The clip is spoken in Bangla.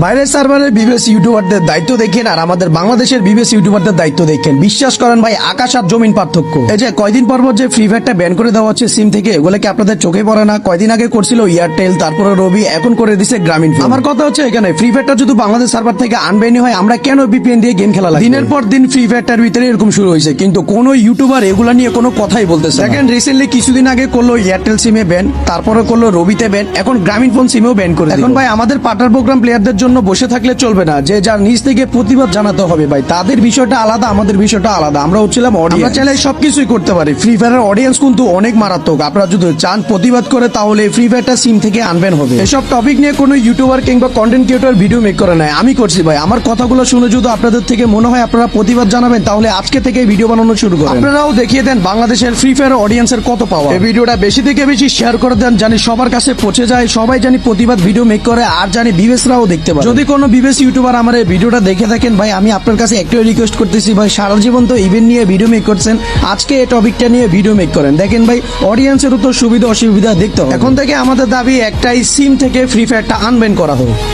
বাইরের সার্ভারের বিবিএস ইউটিউবারদের দায়িত্ব দেখেন আর আমাদের বাংলাদেশের বিবিএস ইউটিউবারদের দায়িত্ব দেখেন, বিশ্বাস করেন ভাই, আকাশ আর জমিন পার্থক্য। এই যে কয়দিন পর যে ফ্রি ফায়ারটা ব্যান করে দেওয়া হচ্ছে সিম থেকে, এগুলো কি আপনাদের চোখে পড়ে না? কয়দিন আগে করছিল এয়ারটেল, তারপরে রবি, এখন করে দিছে গ্রামীণ ফোন। আমার কথা হচ্ছে এখানে ফ্রি ফায়ারটা যদি বাংলাদেশ সার্ভার থেকে আনবেনি হয়, আমরা কেন ভিপিএন দিয়ে গেম খেলা লাগে? দিনের পর দিন ফ্রি ফায়ারটার ভিতরে এরকম শুরু হয়েছে, কিন্তু কোন ইউটিউবার এগুলা নিয়ে কোনো কথাই বলতেছে। দেখেন রিসেন্টলি কিছুদিন আগে করলো এয়ারটেল সিমে ব্যান, তারপরে করলো রবিতে ব্যান, এখন গ্রামীণ ফোন সিমেও ব্যান করে। এখন ভাই আমাদের পার্টনার প্রোগ্রাম প্লেয়ারদের জন্য বসে থাকলে চলবে না, যে যার নিজ থেকে প্রতিবাদ জানাতে হবে। ভাই তাদের বিষয়টা আলাদা, আমাদের বিষয়টা আলাদা। আমরা হচ্ছিলাম অডিয়েন্স, আমরা চাইলে সবকিছুই করতে পারি। ফ্রি ফায়ারের অডিয়েন্স কিন্তু অনেক মারাত্মক। আপনারা যদি চান প্রতিবাদ করে, তাহলে ফ্রি ফায়ারটা সিম থেকে আনবেন হবে। এসব টপিক নিয়ে কোনো ইউটিউবার কিংবা কন্টেন্ট ক্রিয়েটর ভিডিও মেক করে নাই, আমি করছি ভাই। আমার কথাগুলো শুনে যদি আপনাদের থেকে মনে হয় আপনারা প্রতিবাদ জানাবেন, তাহলে আজকে থেকে ভিডিও বানানো শুরু করেন। আপনারাও দেখিয়ে দেন বাংলাদেশের ফ্রি ফায়ার অডিয়েন্সের কত পাওয়ার। এই ভিডিওটা বেশি থেকে বেশি শেয়ার করে দেন, জানি সবার কাছে পৌঁছে যায়, সবাই জানি প্রতিবাদ ভিডিও মেক করে, আর জানি বিবেশরাও দেখতে পারে। যদি কোনো বিবেশ ইউটিউবার আমার এই ভিডিওটা দেখে থাকেন ভাই, আমি আপনার কাছে একটাই রিকোয়েস্ট করতেছি ভাই, সারা জীবন তো ইভেন্ট নিয়ে ভিডিও মেক করছেন, আজকে এই টপিকটা নিয়ে ভিডিও মেক করেন। দেখেন ভাই, অডিয়েন্সেরও তো সুবিধা অসুবিধা দেখতে হবে। এখন থেকে আমাদের দাবি একটাই, সিম থেকে ফ্রি ফায়ারটা আনবেন করা হোক।